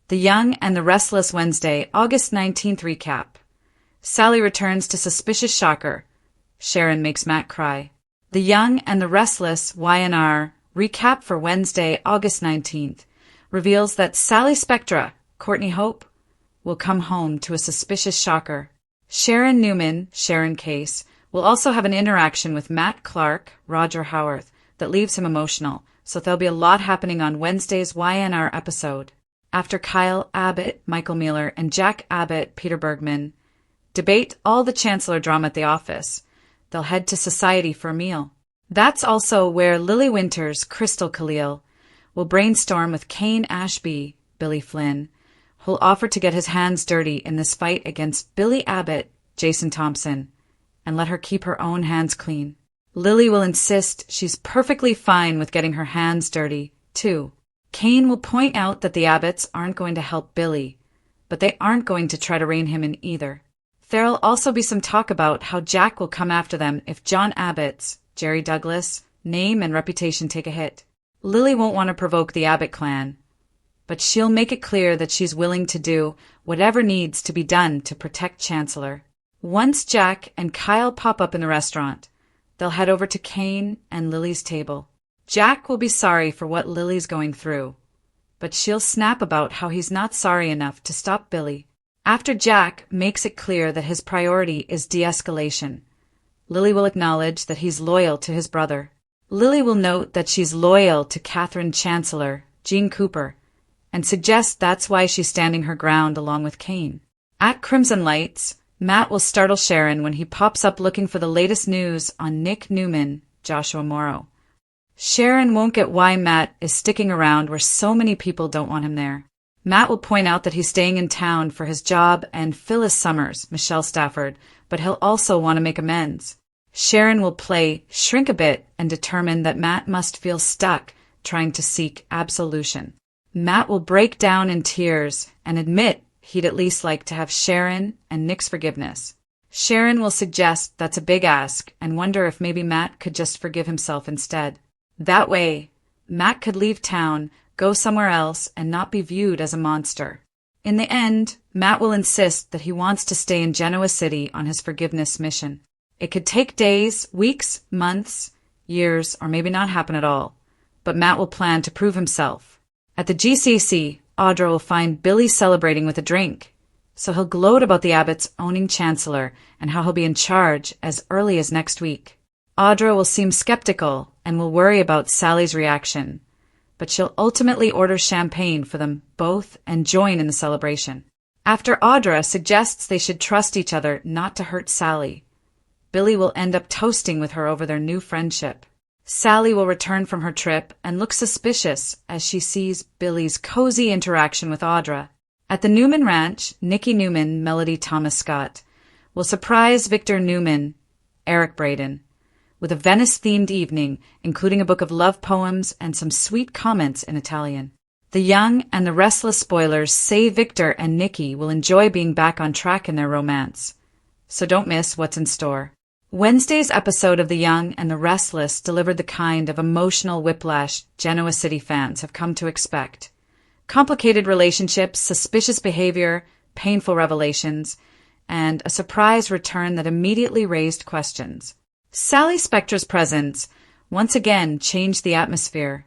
The Young and the Restless Wednesday, August 19th recap. Sally returns to suspicious shocker. Sharon makes Matt cry. The Young and the Restless YNR recap for Wednesday, August 19th reveals that Sally Spectra, Courtney Hope, will come home to a suspicious shocker. Sharon Newman, Sharon Case, will also have an interaction with Matt Clark, Roger Howarth, that leaves him emotional, so there'll be a lot happening on Wednesday's YNR episode. After Kyle Abbott, Michael Mueller, and Jack Abbott, Peter Bergman, debate all the Chancellor drama at the office, they'll head to Society for a meal. That's also where Lily Winters, Crystal Khalil, will brainstorm with Kane Ashby, Billy Flynn, who'll offer to get his hands dirty in this fight against Billy Abbott, Jason Thompson, and let her keep her own hands clean. Lily will insist she's perfectly fine with getting her hands dirty, too. Kane will point out that the Abbotts aren't going to help Billy, but they aren't going to try to rein him in either. There'll also be some talk about how Jack will come after them if John Abbott's, Jerry Douglas, name and reputation take a hit. Lily won't want to provoke the Abbott clan, but she'll make it clear that she's willing to do whatever needs to be done to protect Chancellor. Once Jack and Kyle pop up in the restaurant, they'll head over to Kane and Lily's table. Jack will be sorry for what Lily's going through, but she'll snap about how he's not sorry enough to stop Billy. After Jack makes it clear that his priority is de-escalation, Lily will acknowledge that he's loyal to his brother. Lily will note that she's loyal to Catherine Chancellor, Jean Cooper, and suggest that's why she's standing her ground along with Kane. At Crimson Lights, Matt will startle Sharon when he pops up looking for the latest news on Nick Newman, Joshua Morrow. Sharon won't get why Matt is sticking around where so many people don't want him there. Matt will point out that he's staying in town for his job and Phyllis Summers, Michelle Stafford, but he'll also want to make amends. Sharon will play shrink a bit and determine that Matt must feel stuck trying to seek absolution. Matt will break down in tears and admit he'd at least like to have Sharon and Nick's forgiveness. Sharon will suggest that's a big ask and wonder if maybe Matt could just forgive himself instead. That way, Matt could leave town, go somewhere else, and not be viewed as a monster. In the end, Matt will insist that he wants to stay in Genoa City on his forgiveness mission. It could take days, weeks, months, years, or maybe not happen at all, but Matt will plan to prove himself. At the GCC, Audra will find Billy celebrating with a drink, so he'll gloat about the Abbotts owning Chancellor and how he'll be in charge as early as next week. Audra will seem skeptical and will worry about Sally's reaction, but she'll ultimately order champagne for them both and join in the celebration. After Audra suggests they should trust each other not to hurt Sally, Billy will end up toasting with her over their new friendship. Sally will return from her trip and look suspicious as she sees Billy's cozy interaction with Audra. At the Newman Ranch, Nikki Newman, Melody Thomas Scott, will surprise Victor Newman, Eric Braden, with a Venice-themed evening, including a book of love poems and some sweet comments in Italian. The Young and the Restless spoilers say Victor and Nikki will enjoy being back on track in their romance, so don't miss what's in store. Wednesday's episode of The Young and the Restless delivered the kind of emotional whiplash Genoa City fans have come to expect. Complicated relationships, suspicious behavior, painful revelations, and a surprise return that immediately raised questions. Sally Spectra's presence once again changed the atmosphere,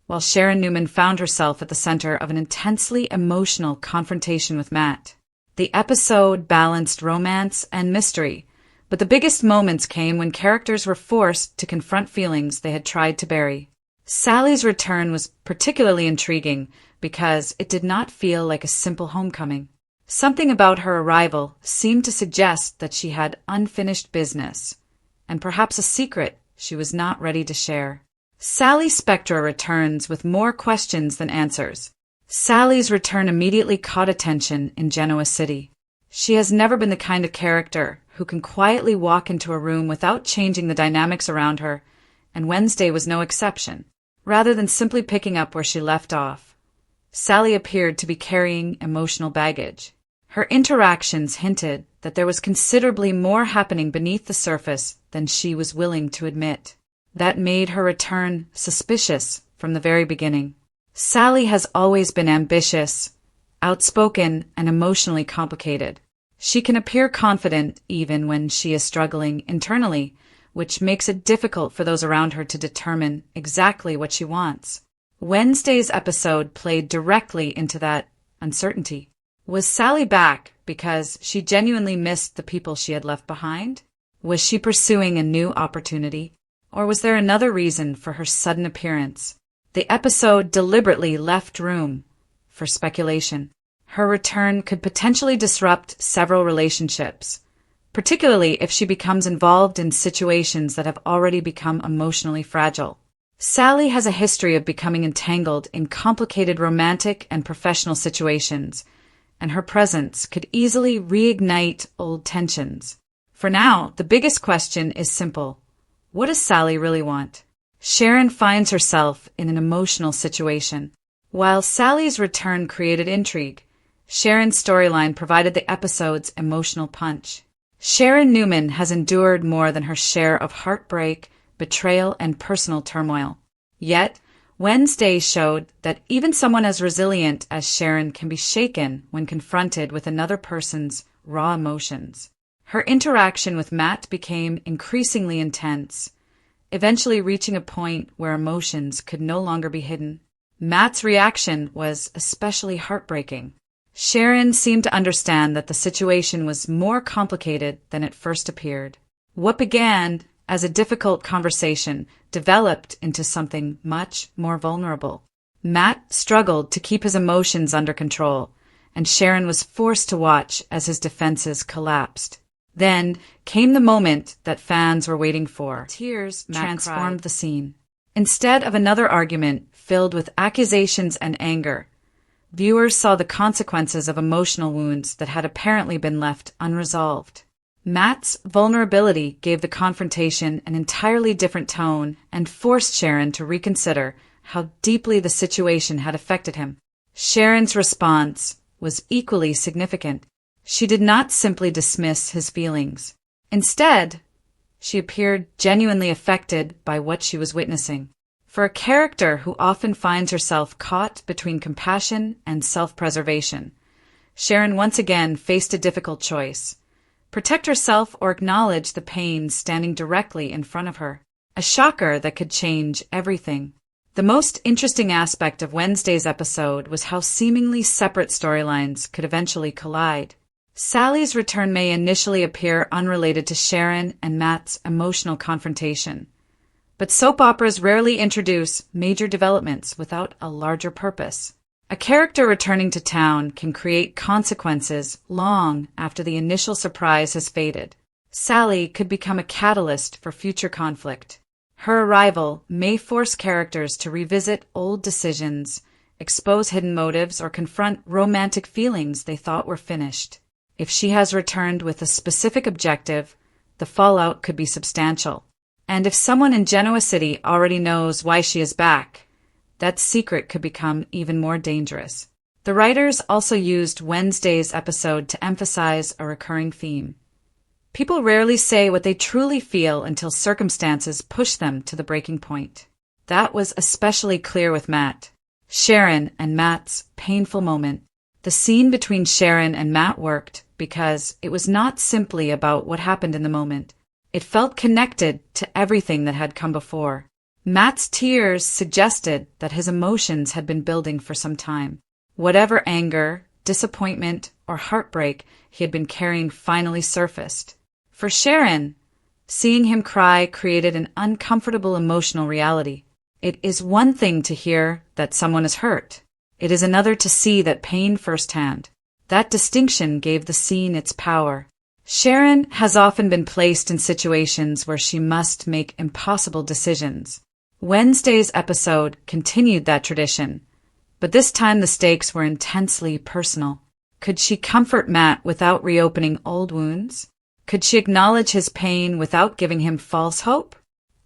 while Sharon Newman found herself at the center of an intensely emotional confrontation with Matt. The episode balanced romance and mystery, but the biggest moments came when characters were forced to confront feelings they had tried to bury. Sally's return was particularly intriguing because it did not feel like a simple homecoming. Something about her arrival seemed to suggest that she had unfinished business, and perhaps a secret she was not ready to share. Sally Spectra returns with more questions than answers. Sally's return immediately caught attention in Genoa City. She has never been the kind of character who can quietly walk into a room without changing the dynamics around her, and Wednesday was no exception. Rather than simply picking up where she left off, Sally appeared to be carrying emotional baggage. Her interactions hinted that there was considerably more happening beneath the surface than she was willing to admit. That made her return suspicious from the very beginning. Sally has always been ambitious, outspoken and emotionally complicated. She can appear confident even when she is struggling internally, which makes it difficult for those around her to determine exactly what she wants. Wednesday's episode played directly into that uncertainty. Was Sally back because she genuinely missed the people she had left behind? Was she pursuing a new opportunity? Or was there another reason for her sudden appearance? The episode deliberately left room for speculation. Her return could potentially disrupt several relationships, particularly if she becomes involved in situations that have already become emotionally fragile. Sally has a history of becoming entangled in complicated romantic and professional situations, and her presence could easily reignite old tensions. For now, the biggest question is simple. What does Sally really want? Sharon finds herself in an emotional situation. While Sally's return created intrigue, Sharon's storyline provided the episode's emotional punch. Sharon Newman has endured more than her share of heartbreak, betrayal, and personal turmoil. Yet, Wednesday showed that even someone as resilient as Sharon can be shaken when confronted with another person's raw emotions. Her interaction with Matt became increasingly intense, eventually reaching a point where emotions could no longer be hidden. Matt's reaction was especially heartbreaking. Sharon seemed to understand that the situation was more complicated than it first appeared. What began as a difficult conversation developed into something much more vulnerable. Matt struggled to keep his emotions under control, and Sharon was forced to watch as his defenses collapsed. Then came the moment that fans were waiting for. Tears transformed the scene. Instead of another argument filled with accusations and anger, viewers saw the consequences of emotional wounds that had apparently been left unresolved. Matt's vulnerability gave the confrontation an entirely different tone and forced Sharon to reconsider how deeply the situation had affected him. Sharon's response was equally significant. She did not simply dismiss his feelings. Instead, she appeared genuinely affected by what she was witnessing. For a character who often finds herself caught between compassion and self-preservation, Sharon once again faced a difficult choice. Protect herself or acknowledge the pain standing directly in front of her. A shocker that could change everything. The most interesting aspect of Wednesday's episode was how seemingly separate storylines could eventually collide. Sally's return may initially appear unrelated to Sharon and Matt's emotional confrontation. But soap operas rarely introduce major developments without a larger purpose. A character returning to town can create consequences long after the initial surprise has faded. Sally could become a catalyst for future conflict. Her arrival may force characters to revisit old decisions, expose hidden motives, or confront romantic feelings they thought were finished. If she has returned with a specific objective, the fallout could be substantial. And if someone in Genoa City already knows why she is back, that secret could become even more dangerous. The writers also used Wednesday's episode to emphasize a recurring theme. People rarely say what they truly feel until circumstances push them to the breaking point. That was especially clear with Matt. Sharon and Matt's painful moment. The scene between Sharon and Matt worked because it was not simply about what happened in the moment. It felt connected to everything that had come before. Matt's tears suggested that his emotions had been building for some time. Whatever anger, disappointment, or heartbreak he had been carrying finally surfaced. For Sharon, seeing him cry created an uncomfortable emotional reality. It is one thing to hear that someone is hurt. It is another to see that pain firsthand. That distinction gave the scene its power. Sharon has often been placed in situations where she must make impossible decisions. Wednesday's episode continued that tradition, but this time the stakes were intensely personal. Could she comfort Matt without reopening old wounds? Could she acknowledge his pain without giving him false hope?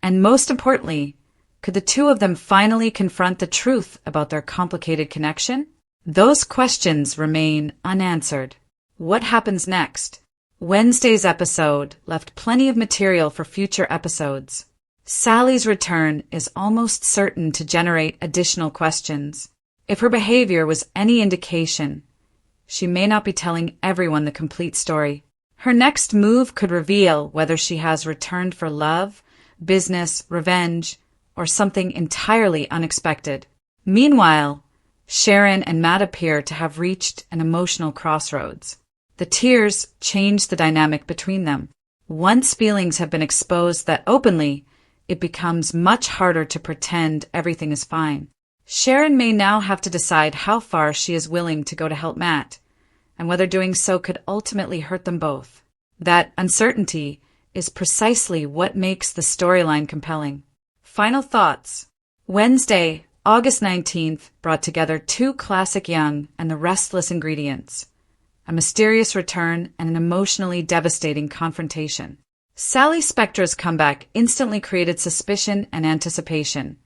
And most importantly, could the two of them finally confront the truth about their complicated connection? Those questions remain unanswered. What happens next? Wednesday's episode left plenty of material for future episodes. Sally's return is almost certain to generate additional questions. If her behavior was any indication, she may not be telling everyone the complete story. Her next move could reveal whether she has returned for love, business, revenge, or something entirely unexpected. Meanwhile, Sharon and Matt appear to have reached an emotional crossroads. The tears change the dynamic between them. Once feelings have been exposed that openly, it becomes much harder to pretend everything is fine. Sharon may now have to decide how far she is willing to go to help Matt, and whether doing so could ultimately hurt them both. That uncertainty is precisely what makes the storyline compelling. Final thoughts. Wednesday, August 19th, brought together two classic Young and the Restless ingredients: a mysterious return and an emotionally devastating confrontation. Sally Spectra's comeback instantly created suspicion and anticipation,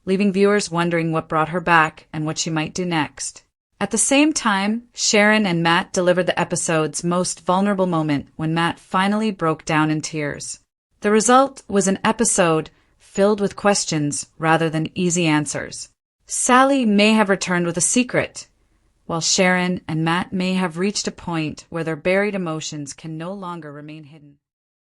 leaving viewers wondering what brought her back and what she might do next. At the same time, Sharon and Matt delivered the episode's most vulnerable moment when Matt finally broke down in tears. The result was an episode filled with questions rather than easy answers. Sally may have returned with a secret, while Sharon and Matt may have reached a point where their buried emotions can no longer remain hidden.